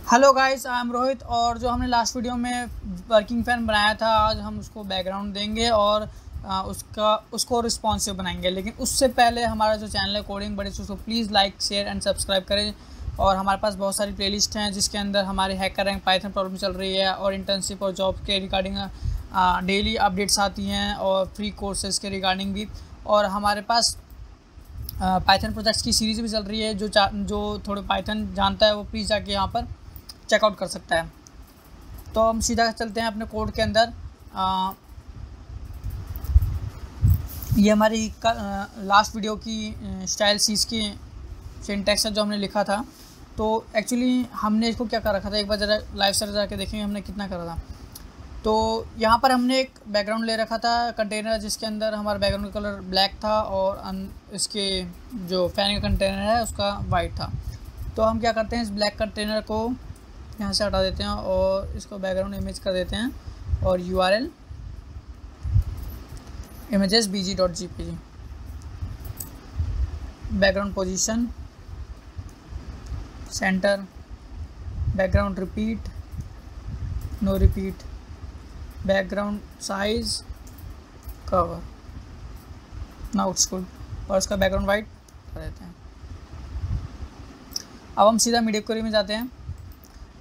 Hello guys, I am Rohit. और जो हमने लास्ट वीडियो में वर्किंग फ़ैन बनाया था, आज हम उसको बैकग्राउंड देंगे और उसको रिस्पॉन्सिव बनाएंगे। लेकिन उससे पहले हमारा जो चैनल है कोडिंग बडीज़, उसको please like share and subscribe करें। और हमारे पास बहुत सारी प्लेलिस्ट हैं जिसके अंदर हमारे हैकर रैंक पाइथन प्रॉब्लम चल रही है और इंटर्नशिप और जॉब के रिगार्डिंग डेली अपडेट्स आती हैं और फ्री कोर्सेज़ के रिगार्डिंग भी। और हमारे पास पाइथन प्रोजेक्ट्स की सीरीज़ भी चल रही है। जो थोड़े पाइथन जानता है वो प्लीज़ जाके यहाँ पर चेकआउट कर सकता है। तो हम सीधा चलते हैं अपने कोड के अंदर। ये हमारी लास्ट वीडियो की स्टाइल सीज की सिंटैक्स है जो हमने लिखा था। तो एक्चुअली हमने इसको क्या कर रखा था, एक बार ज़रा लाइव से जाके देखेंगे हमने कितना करा था। तो यहाँ पर हमने एक बैकग्राउंड ले रखा था कंटेनर, जिसके अंदर हमारा बैकग्राउंड का कलर ब्लैक था और इसके जो फैन का कंटेनर है उसका वाइट था। तो हम क्या करते हैं, इस ब्लैक कंटेनर को यहाँ से हटा देते हैं और इसको बैकग्राउंड इमेज कर देते हैं और URL images bg.jpg, background position, centre, background repeat, no repeat, background size, cover, now it's good. और इसका बैकग्राउंड वाइट कर देते हैं। अब हम सीधा मीडिया क्वेरी में जाते हैं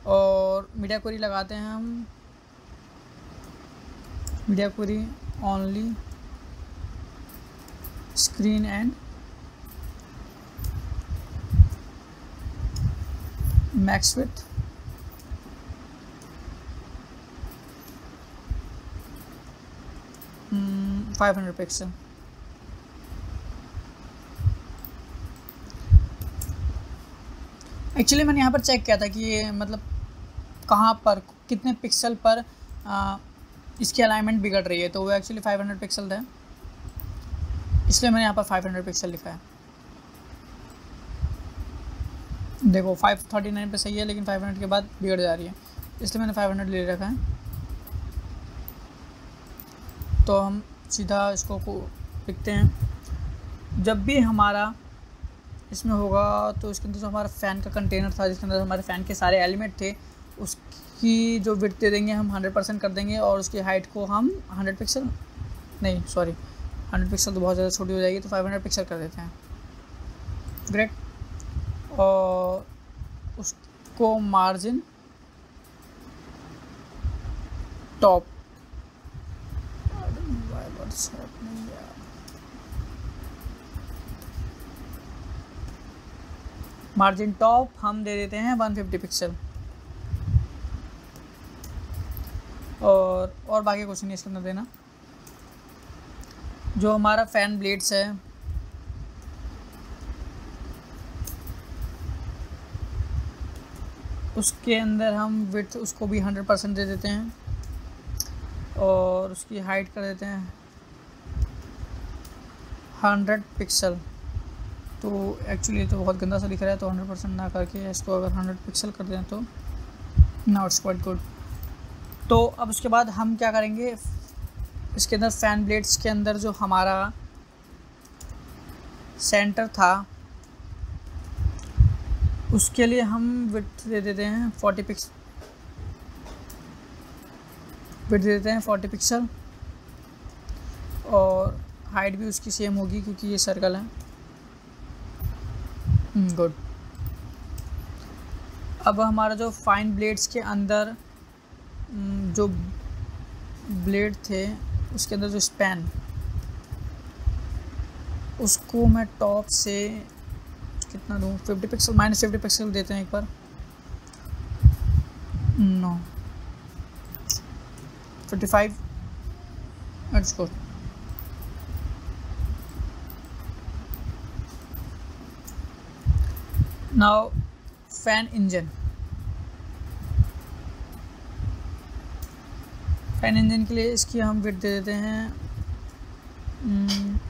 और मीडिया क्वेरी लगाते हैं हम, media query only screen and max width 500 pixel. Actually मैंने यहाँ पर चेक किया था कि ये मतलब कहाँ पर कितने पिक्सल पर इसकी अलाइनमेंट बिगड़ रही है। तो वो एक्चुअली 500 पिक्सल है, इसलिए मैंने यहाँ पर 500 पिक्सल लिखा है। देखो 539 पे सही है, लेकिन 500 के बाद बिगड़ जा रही है, इसलिए मैंने 500 ले रखा है। तो हम सीधा इसको लिखते हैं। जब भी हमारा इसमें होगा तो इसके अंदर जो हमारा फ़ैन का कंटेनर था, जिसके अंदर हमारे फ़ैन के सारे एलिमेंट थे, उसकी जो विड्थ दे देंगे हम 100% कर देंगे और उसकी हाइट को हम 100 पिक्सल नहीं, सॉरी 100 पिक्सल तो बहुत ज़्यादा छोटी हो जाएगी, तो 500 पिक्सल कर देते हैं। ग्रेट। और उसको मार्जिन टॉप, मार्जिन टॉप हम दे देते हैं 150 पिक्सल। और बाकी कुछ नहीं इसके अंदर देना। जो हमारा फ़ैन ब्लेड्स है उसके अंदर हम विड्थ उसको भी 100% दे देते हैं और उसकी हाइट कर देते हैं 100 पिक्सल। तो एक्चुअली तो बहुत गंदा सा दिख रहा है, तो 100% ना करके इसको अगर 100 पिक्सल कर दें तो नाउ इट्स क्वाइट गुड। तो अब उसके बाद हम क्या करेंगे, इसके अंदर फ़ैन ब्लेड्स के अंदर जो हमारा सेंटर था उसके लिए हम विड्थ दे देते हैं 40 पिक्सल, विड्थ दे देते हैं 40 पिक्सल और हाइट भी उसकी सेम होगी क्योंकि ये सर्कल है। गुड। अब हमारा जो फाइन ब्लेड्स के अंदर जो ब्लेड थे उसके अंदर जो स्पैन, उसको मैं टॉप से कितना दूँ, 50 पिक्सल, -50 पिक्सल देते हैं एक बार। No 55, let's go. Now fan engine, fan engine के लिए इसकी हम विड्थ दे देते हैं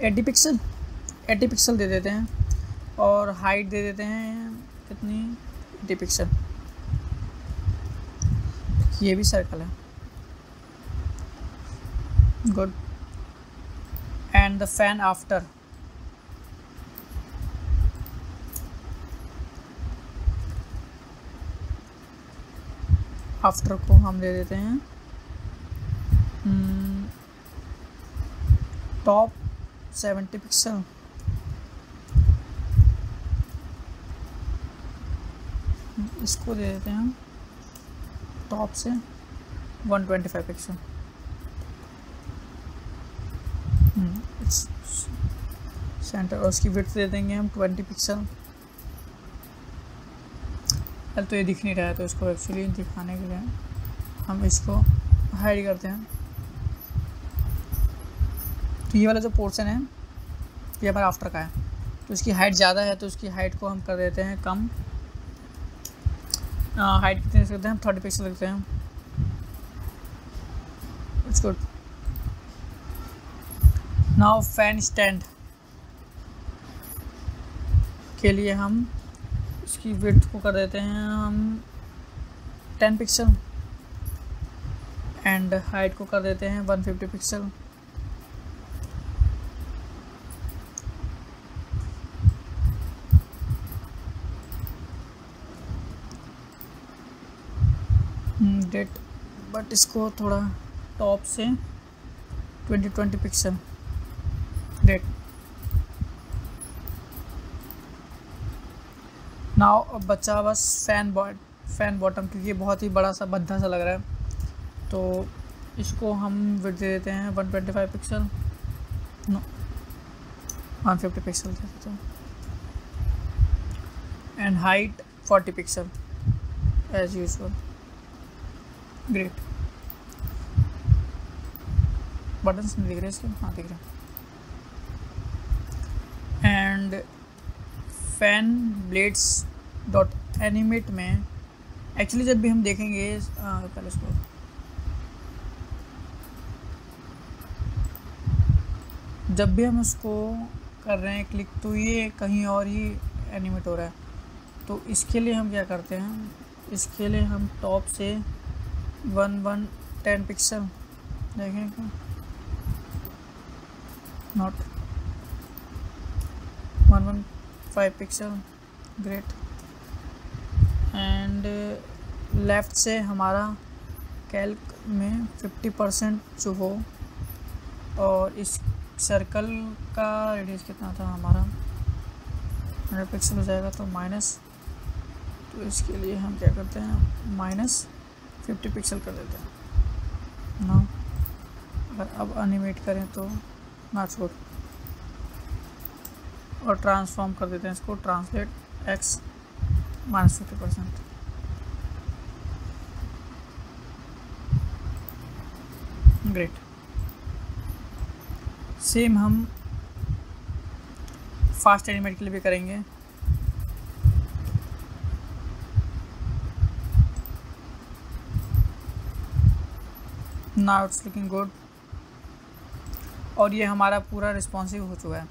80 पिक्सल, 80 पिक्सल दे देते हैं और हाइट दे देते हैं कितनी, 80 पिक्सल। ये भी सर्कल है। Good. And the fan after, after को हम दे देते हैं टॉप 70 पिक्सल, इसको दे देते हैं हम टॉप से 125 पिक्सल। सेंटर, और उसकी विड्थ दे देंगे हम 20 पिक्सल। तो ये दिख नहीं रहा है, तो इसको एक्चुअली दिखाने के लिए हम इसको हाइड करते हैं। तो ये वाला जो पोर्शन है ये हमारा आफ्टर का है, तो इसकी हाइट ज़्यादा है, तो इसकी हाइट को हम कर देते हैं कम। हाइट कितनी रख सकते हैं हम? 30 पिक्सल रखते हैं। It's good. Now fan stand के लिए हम इसकी विड्थ को कर देते हैं हम 10 पिक्सल एंड हाइट को कर देते हैं 150 पिक्सल। डेट, बट इसको थोड़ा टॉप से 20 पिक्सल डेट। नाउ अब बचा बस फैन बॉटम, क्योंकि बहुत ही बड़ा सा भद्दा सा लग रहा है, तो इसको हम विड्थ दे देते हैं 125 पिक्सल, नो 150 पिक्सल दे देते हैं and height 40 pixel as usual. Great. Buttons नहीं दिख रहे इसके? हाँ दिख रहे। And fan blades dot animate में एक्चुअली जब भी हम देखेंगे पहले इसको जब भी हम उसको कर रहे हैं क्लिक, तो ये कहीं और ही एनिमेट हो रहा है। तो इसके लिए हम क्या करते हैं, इसके लिए हम टॉप से 10 पिक्सल देखें क्या, not 115 pixel. Great. And left से हमारा कैल्क में 50% जो हो, और इस सर्कल का रेडियस कितना था हमारा 100 पिक्सल हो जाएगा, तो माइनस, तो इसके लिए हम क्या करते हैं -50 पिक्सल कर देते हैं ना। अगर अब एनिमेट करें तो ना छोड़, और ट्रांसफॉर्म कर देते हैं इसको, ट्रांसलेट x -50%। ग्रेट। सेम हम फास्ट एनिमेट के लिए भी करेंगे। नाउ इट्स लुकिंग गुड, और ये हमारा पूरा रिस्पॉन्सिव हो चुका है।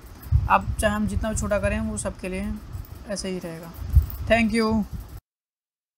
अब चाहे हम जितना भी छोटा करें वो सबके लिए ऐसे ही रहेगा। Thank you.